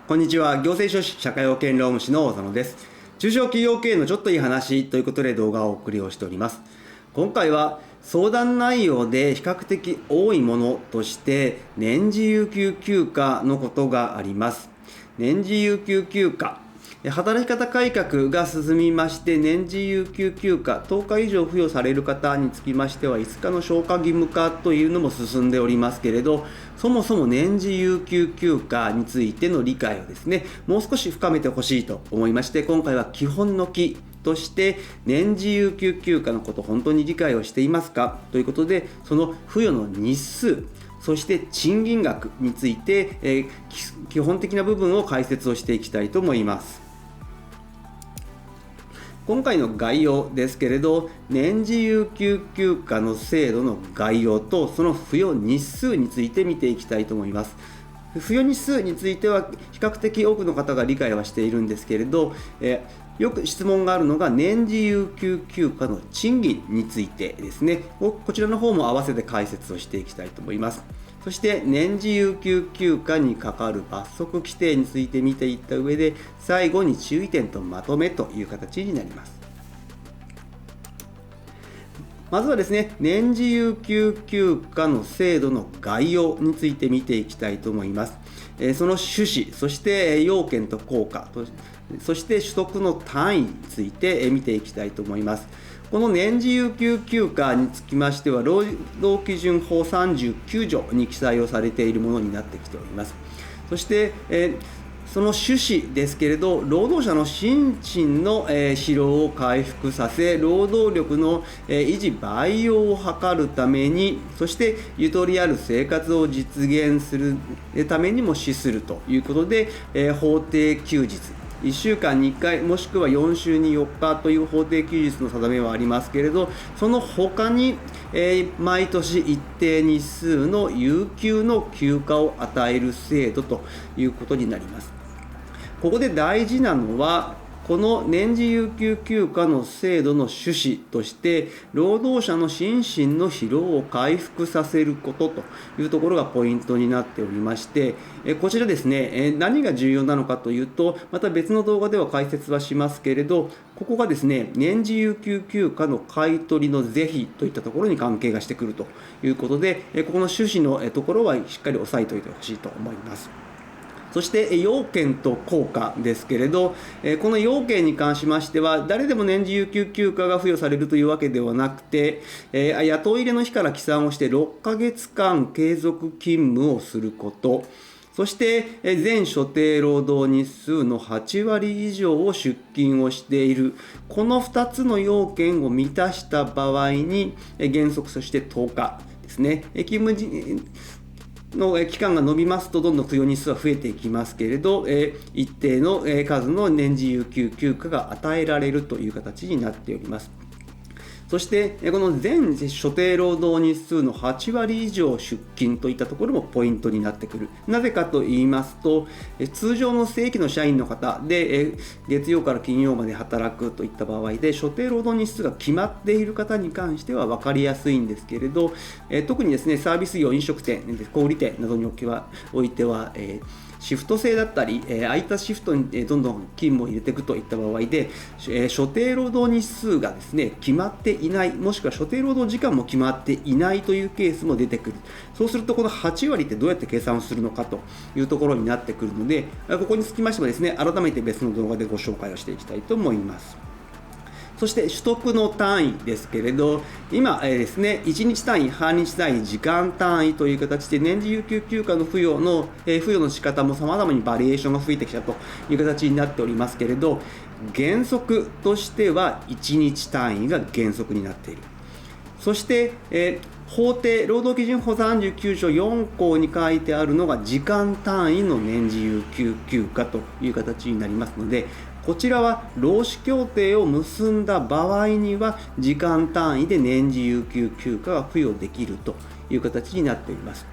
こんにちは。行政書士社会保険労務士の大園です。中小企業経営のちょっといい話ということで動画をお送りをしております。今回は相談内容で比較的多いものとして年次有給休暇のことがあります。年次有給休暇、働き方改革が進みまして、年次有給休暇10日以上付与される方につきましては5日の消化義務化というのも進んでおりますけれど、そもそも年次有給休暇についての理解をですね、もう少し深めてほしいと思いまして、今回は基本の基として年次有給休暇のこと本当に理解をしていますかということで、その付与の日数、そして賃金額について、基本的な部分を解説をしていきたいと思います。今回の概要ですけれど、年次有給休暇の制度の概要とその付与日数について見ていきたいと思います。付与日数については比較的多くの方が理解はしているんですけれど、よく質問があるのが年次有給休暇の賃金についてですね。こちらの方も合わせて解説をしていきたいと思います。そして年次有給休暇にかかる罰則規定について見ていった上で、最後に注意点とまとめという形になります。まずはですね、年次有給休暇の制度の概要について見ていきたいと思います。その趣旨、そして要件と効果、そして取得の単位について見ていきたいと思います。この年次有給休暇につきましては、労働基準法39条に記載をされているものになってきております。そして、その趣旨ですけれど、労働者の心身の疲労を回復させ、労働力の維持培養を図るために、そしてゆとりある生活を実現するためにも資するということで、法定休日1週間に1回もしくは4週に4日という法定休日の定めはありますけれど、その他に、毎年一定日数の有給の休暇を与える制度ということになります。ここで大事なのは、この年次有給休暇の制度の趣旨として、労働者の心身の疲労を回復させることというところがポイントになっておりまして、こちらですね、何が重要なのかというと、また別の動画では解説はしますけれど、ここがですね、年次有給休暇の買取の是非といったところに関係がしてくるということで、ここの趣旨のところはしっかり押さえておいてほしいと思います。そして要件と効果ですけれど、この要件に関しましては、誰でも年次有給休暇が付与されるというわけではなくて、雇い入れの日から起算をして6ヶ月間継続勤務をすること、そして全所定労働日数の8割以上を出勤をしている、この2つの要件を満たした場合に原則として10日ですね。勤務の期間が延びますと、どんどん付与日数は増えていきますけれど、一定の数の年次有給休暇が与えられるという形になっております。そしてこの全所定労働日数の8割以上出勤といったところもポイントになってくる。なぜかと言いますと、通常の正規の社員の方で月曜から金曜まで働くといった場合で、所定労働日数が決まっている方に関しては分かりやすいんですけれど、特にですね、サービス業、飲食店、小売店などにおいては、シフト制だったり、空いたシフトにどんどん勤務を入れていくといった場合で、所定労働日数がですね、決まっていない、もしくは所定労働時間も決まっていないというケースも出てくる。そうすると、この8割ってどうやって計算をするのかというところになってくるので、ここにつきましてはですね、改めて別の動画でご紹介をしていきたいと思います。そして取得の単位ですけれど、今ですね、1日単位、半日単位、時間単位という形で年次有給休暇の付与の仕方も様々にバリエーションが増えてきたという形になっておりますけれど、原則としては1日単位が原則になっている。そして、法定労働基準法39条4項に書いてあるのが時間単位の年次有給休暇という形になりますので、こちらは労使協定を結んだ場合には時間単位で年次有給休暇が付与できるという形になっています。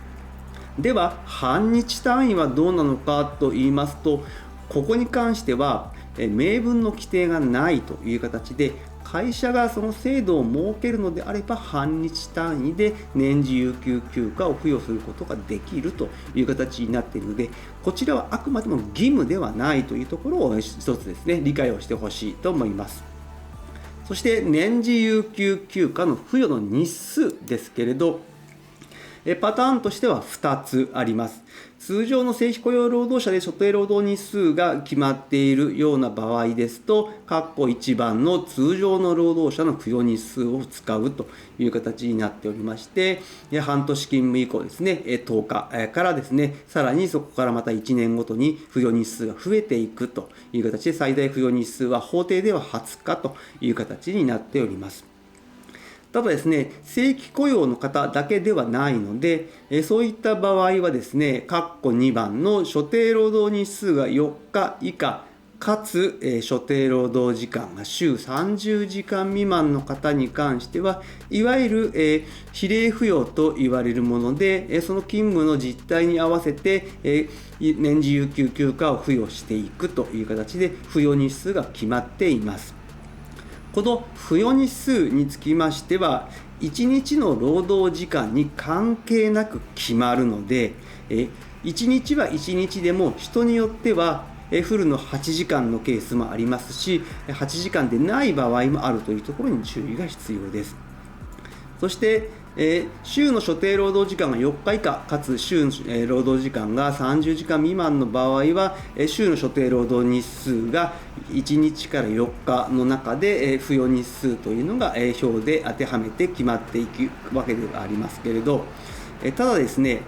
では半日単位はどうなのかと言いますと、ここに関しては明文の規定がないという形で、会社がその制度を設けるのであれば半日単位で年次有給休暇を付与することができるという形になっているので、こちらはあくまでも義務ではないというところを一つですね、理解をしてほしいと思います。そして年次有給休暇の付与の日数ですけれど、パターンとしては2つあります。通常の正規雇用労働者で所定労働日数が決まっているような場合ですと、1番の通常の労働者の付与日数を使うという形になっておりまして、半年勤務以降ですね、10日からですね、さらにそこからまた1年ごとに付与日数が増えていくという形で、最大付与日数は法定では20日という形になっております。ただですね、正規雇用の方だけではないので、そういった場合はですね、2番の所定労働日数が4日以下、かつ、所定労働時間が週30時間未満の方に関しては、いわゆる、比例付与と言われるもので、その勤務の実態に合わせて、年次有給休暇を付与していくという形で、付与日数が決まっています。この付与日数につきましては、1日の労働時間に関係なく決まるので、1日は1日でも人によってはフルの8時間のケースもありますし、8時間でない場合もあるというところに注意が必要です。そして週の所定労働時間が4日以下かつ週の労働時間が30時間未満の場合は、週の所定労働日数が1日から4日の中で付与日数というのが表で当てはめて決まっていくわけではありますけれど、ただですね、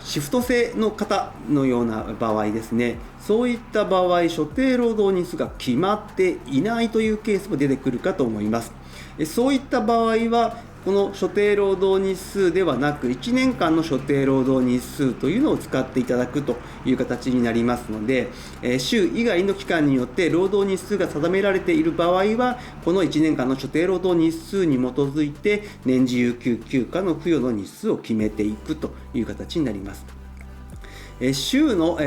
シフト制の方のような場合ですね、そういった場合所定労働日数が決まっていないというケースも出てくるかと思います。そういった場合はこの所定労働日数ではなく1年間の所定労働日数というのを使っていただくという形になりますので、週以外の期間によって労働日数が定められている場合はこの1年間の所定労働日数に基づいて年次有給休暇の付与の日数を決めていくという形になります。週の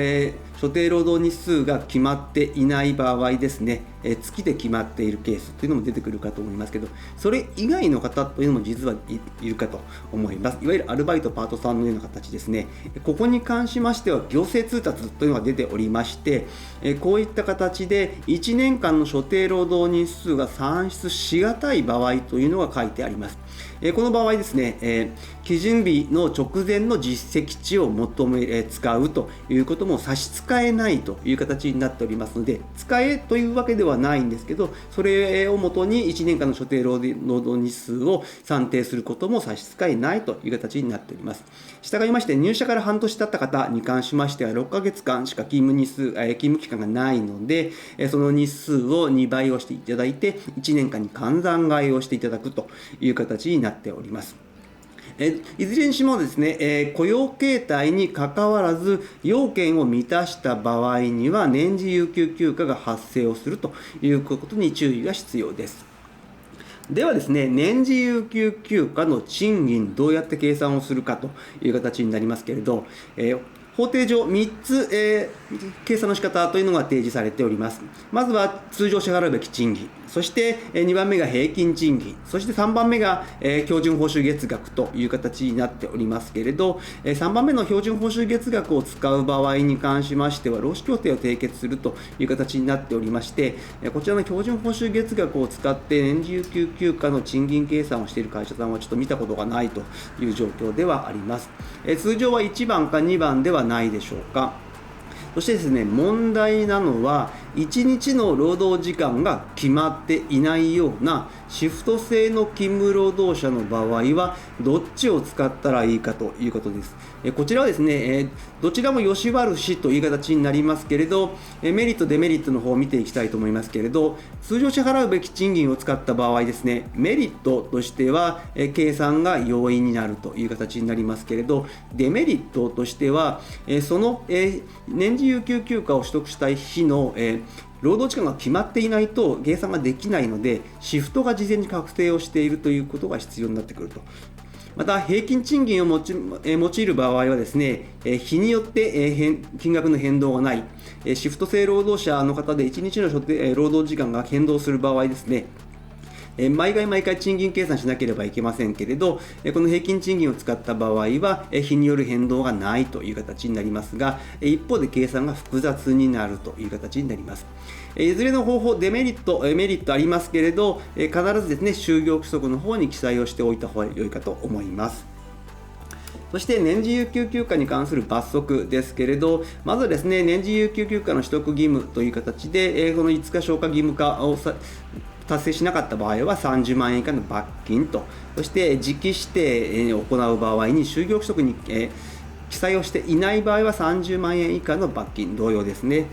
所定労働日数が決まっていない場合ですね、月で決まっているケースというのも出てくるかと思いますけど、それ以外の方というのも実はいるかと思います。いわゆるアルバイトパートさんのような形ですね。ここに関しましては行政通達というのが出ておりまして、こういった形で1年間の所定労働日数が算出しがたい場合というのが書いてあります。この場合ですね、基準日の直前の実績値を使うということも差し支えないという形になっておりますので、使えというわけではないんですけど、それをもとに1年間の所定労働日数を算定することも差し支えないという形になっております。したがいまして入社から半年経った方に関しましては6ヶ月間しか勤務期間がないので、その日数を2倍をしていただいて1年間に換算替えをしていただくという形になっております。いずれにしもですね、雇用形態にかかわらず要件を満たした場合には年次有給休暇が発生をするということに注意が必要です。ではですね、年次有給休暇の賃金どうやって計算をするかという形になりますけれど、法定上3つ、計算の仕方というのが提示されております。まずは通常支払うべき賃金、そして2番目が平均賃金、そして3番目が標準報酬月額という形になっておりますけれど、3番目の標準報酬月額を使う場合に関しましては労使協定を締結するという形になっておりまして、こちらの標準報酬月額を使って年次有給休暇の賃金計算をしている会社さんはちょっと見たことがないという状況ではあります。通常は1番か2番ではないでしょうか。そしてですね、問題なのは1日の労働時間が決まっていないようなシフト制の勤務労働者の場合はどっちを使ったらいいかということです。こちらはですね、どちらも良し悪しという形になりますけれど、メリットデメリットの方を見ていきたいと思いますけれど、通常支払うべき賃金を使った場合ですね、メリットとしては計算が容易になるという形になりますけれど、デメリットとしてはその年次有給休暇を取得したい日の労働時間が決まっていないと計算ができないので、シフトが事前に確定をしているということが必要になってくると。また、平均賃金を用いる場合はですね、日によって金額の変動がない、シフト制労働者の方で1日の労働時間が変動する場合ですね、毎回賃金計算しなければいけませんけれど、この平均賃金を使った場合は、日による変動がないという形になりますが、一方で計算が複雑になるという形になります。いずれの方法、デメリット、メリットありますけれど、必ずですね、就業規則の方に記載をしておいた方が良いかと思います。そして年次有給休暇に関する罰則ですけれど、まずはですね、年次有給休暇の取得義務という形で、この5日消化義務化を達成しなかった場合は30万円以下の罰金と、そして時期指定を行う場合に就業規則に記載をしていない場合は30万円以下の罰金同様ですね。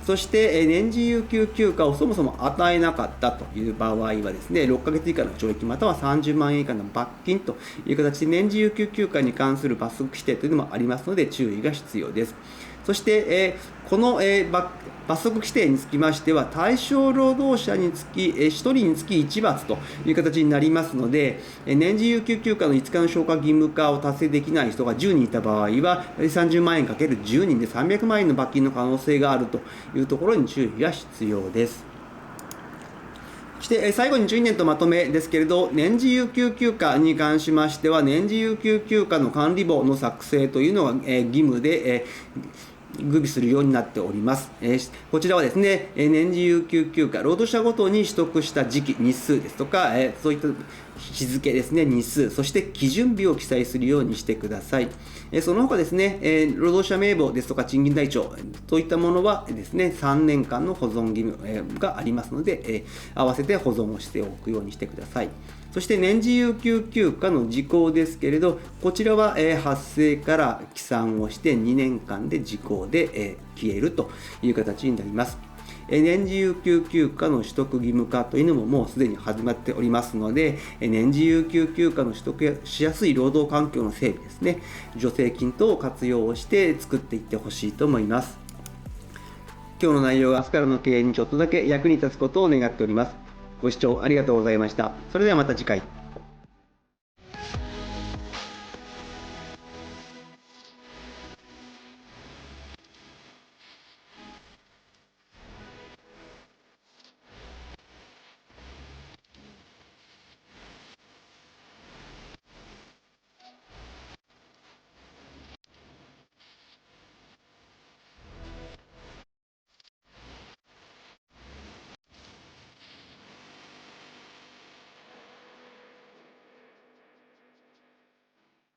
そして年次有給休暇をそもそも与えなかったという場合はですね、6ヶ月以下の懲役または30万円以下の罰金という形で年次有給休暇に関する罰則規定というのもありますので注意が必要です。そして、この罰則規定につきましては、対象労働者につき、1人につき1罰という形になりますので、年次有給休暇の5日の消化義務化を達成できない人が10人いた場合は、30万円かける10人で300万円の罰金の可能性があるというところに注意が必要です。そして最後に順位点とまとめですけれど、年次有給休暇に関しましては、年次有給休暇の管理簿の作成というのが義務で、具備するようになっております。こちらはですね、年次有給休暇、労働者ごとに取得した時期、日数ですとか、そういった日付ですね、日数、そして基準日を記載するようにしてください。その他ですね、労働者名簿ですとか賃金台帳といったものはですね、3年間の保存義務がありますので、合わせて保存をしておくようにしてください。そして年次有給休暇の時効ですけれど、こちらは発生から起算をして2年間で時効で消えるという形になります。年次有給休暇の取得義務化というのももうすでに始まっておりますので、年次有給休暇の取得しやすい労働環境の整備ですね、助成金等を活用して作っていってほしいと思います。今日の内容が明日からの経営にちょっとだけ役に立つことを願っております。ご視聴ありがとうございました。それではまた次回。